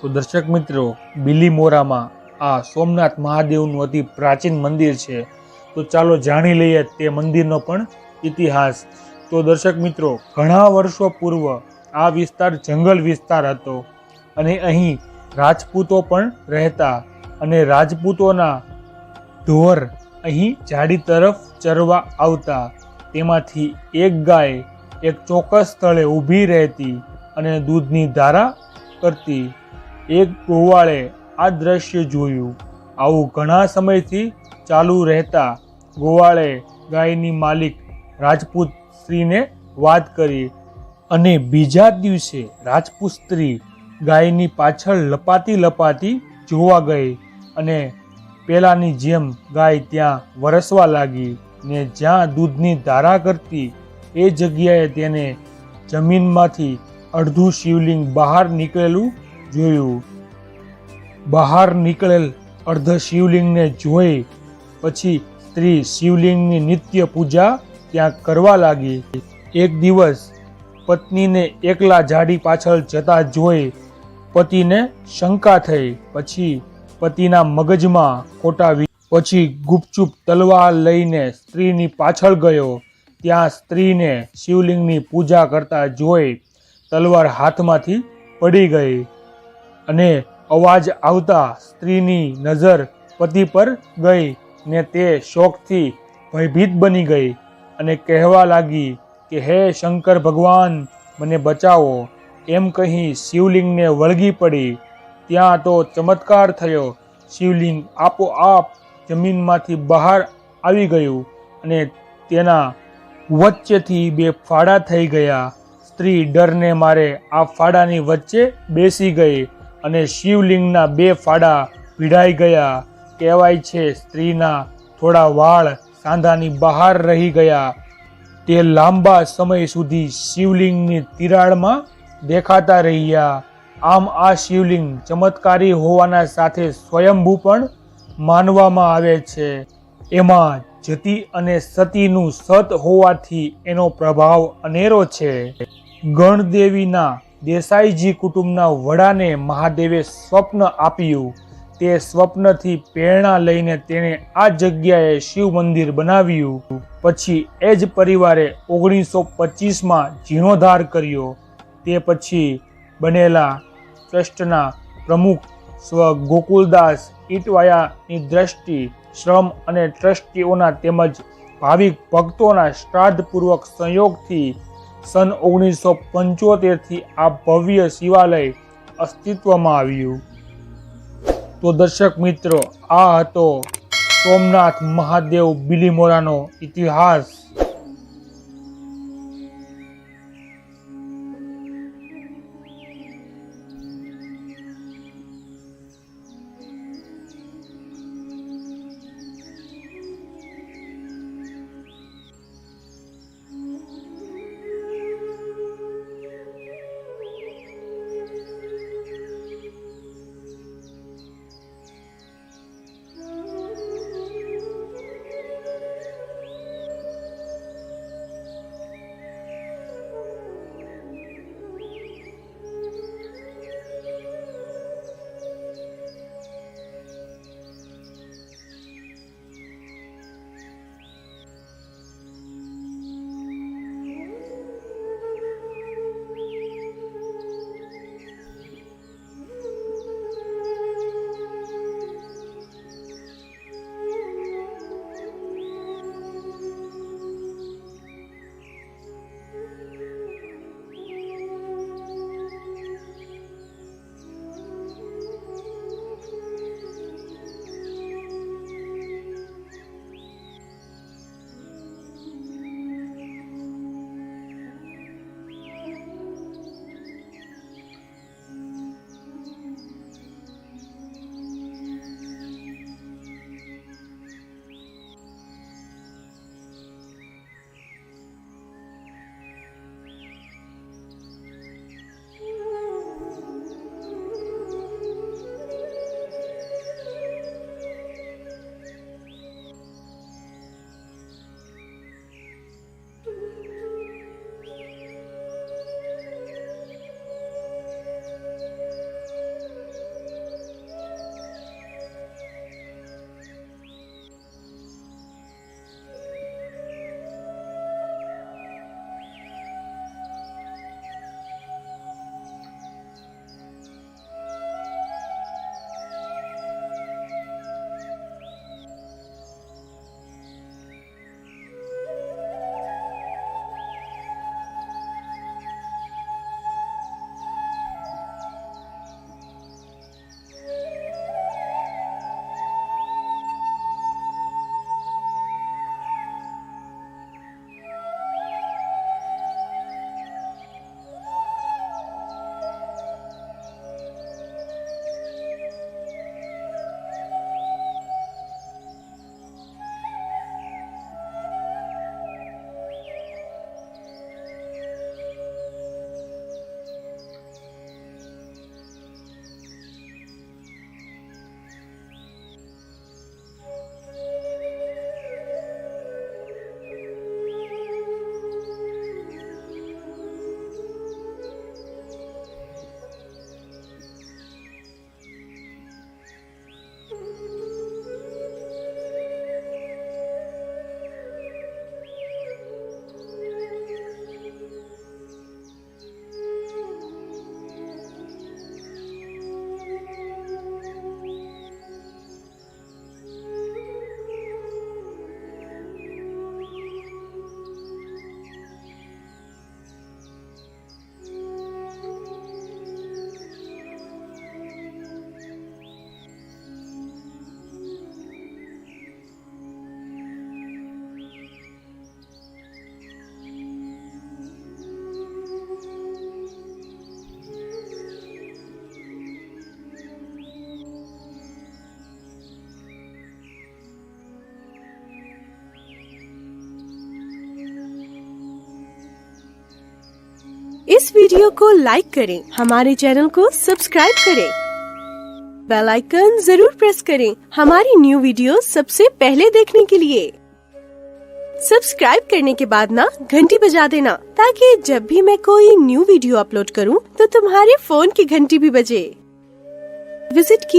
તો દર્શક મિત્રો, બિલીમોરામાં આ સોમનાથ મહાદેવનું અતિ પ્રાચીન મંદિર છે. તો ચાલો જાણી લઈએ તે મંદિરનો પણ ઇતિહાસ. તો દર્શક મિત્રો, ઘણા વર્ષો પૂર્વ આ વિસ્તાર જંગલ વિસ્તાર હતો અને અહીં રાજપૂતો પણ રહેતા અને રાજપૂતોના ઢોર અહીં ઝાડી તરફ ચરવા આવતા. તેમાંથી એક ગાય એક ચોક્કસ સ્થળે ઊભી રહેતી અને દૂધની ધારા કરતી. એક ગોવાળે આ દ્રશ્ય જોયું. આવું ઘણા સમયથી ચાલુ રહેતા ગોવાળે ગાયની માલિક રાજપૂત સ્ત્રીને વાત કરી અને બીજા દિવસે રાજપૂત સ્ત્રી ગાયની પાછળ લપાતી લપાતી જોવા ગઈ અને પેલાની જેમ ગાય ત્યાં વરસવા લાગી ને જ્યાં દૂધની ધારા કરતી એ જગ્યાએ તેને જમીનમાંથી અડધું શિવલિંગ બહાર નીકળેલું જોયું. બહાર નીકળેલ અર્ધ શિવલિંગને જોઈ પછી સ્ત્રી શિવલિંગની નિત્ય પૂજા ત્યાં કરવા લાગી. એક દિવસ પત્નીને એકલા ઝાડી પાછળ જતા જોઈ પતિને શંકા થઈ. પછી પતિના મગજમાં ખોટા પછી ગુપચુપ તલવાર લઈને સ્ત્રીની પાછળ ગયો. ત્યાં સ્ત્રીને શિવલિંગની પૂજા કરતા જોઈ તલવાર હાથમાંથી પડી ગઈ અને અવાજ આવતા સ્ત્રીની નજર પતિ પર ગઈ ને તે શોકથી ભયભીત બની ગઈ અને કહેવા લાગી કે હે શંકર ભગવાન, મને બચાવો. એમ કહી શિવલિંગને વળગી પડી. ત્યાં તો ચમત્કાર થયો. શિવલિંગ આપોઆપ જમીનમાંથી બહાર આવી ગયું અને તેના વચ્ચેથી બે ફાડા થઈ ગયા. સ્ત્રી ડરને મારે આ ફાડાની વચ્ચે બેસી ગઈ અને શિવલિંગના બે ફાડા ભીડાઈ ગયા. કહેવાય છે સ્ત્રીના થોડા વાળ સાંધાની બહાર રહી ગયા. તે લાંબા સમય સુધી શિવલિંગની તિરાડમાં દેખાતા રહ્યા. આમ આ શિવલિંગ ચમત્કારી હોવાના સાથે સ્વયંભૂ પણ માનવામાં આવે છે. એમાં જતી અને સતીનું સત હોવાથી એનો પ્રભાવ અનેરો છે. ગણદેવીના દેસાઈજી કુટુંબના વડાને મહાદેવે સ્વપ્ન આપ્યું. તે સ્વપ્નથી પ્રેરણા લઈને તેણે આ જગ્યાએ શિવ મંદિર બનાવ્યું. પછી એ જ પરિવારે 1925માં જીર્ણોદ્ધાર કર્યો. તે પછી બનેલા ટ્રસ્ટના પ્રમુખ સ્વ ગોકુલદાસ ઇટવાયાની દ્રષ્ટિ, શ્રમ અને ટ્રસ્ટીઓના તેમજ ભાવિક ભક્તોના શ્રાદ્ધપૂર્વક સંયોગથી સન 1975થી આ ભવ્ય શિવાલય અસ્તિત્વમાં આવ્યું. તો દર્શક મિત્રો, આ હતો સોમનાથ મહાદેવ બિલીમોરાનો ઇતિહાસ. इस वीडियो को लाइक करें, हमारे चैनल को सब्सक्राइब करें, बेल आइकन जरूर प्रेस करें हमारी न्यू वीडियो सबसे पहले देखने के लिए। सब्सक्राइब करने के बाद ना घंटी बजा देना, ताकि जब भी मैं कोई न्यू वीडियो अपलोड करूं तो तुम्हारे फोन की घंटी भी बजे। विजिट की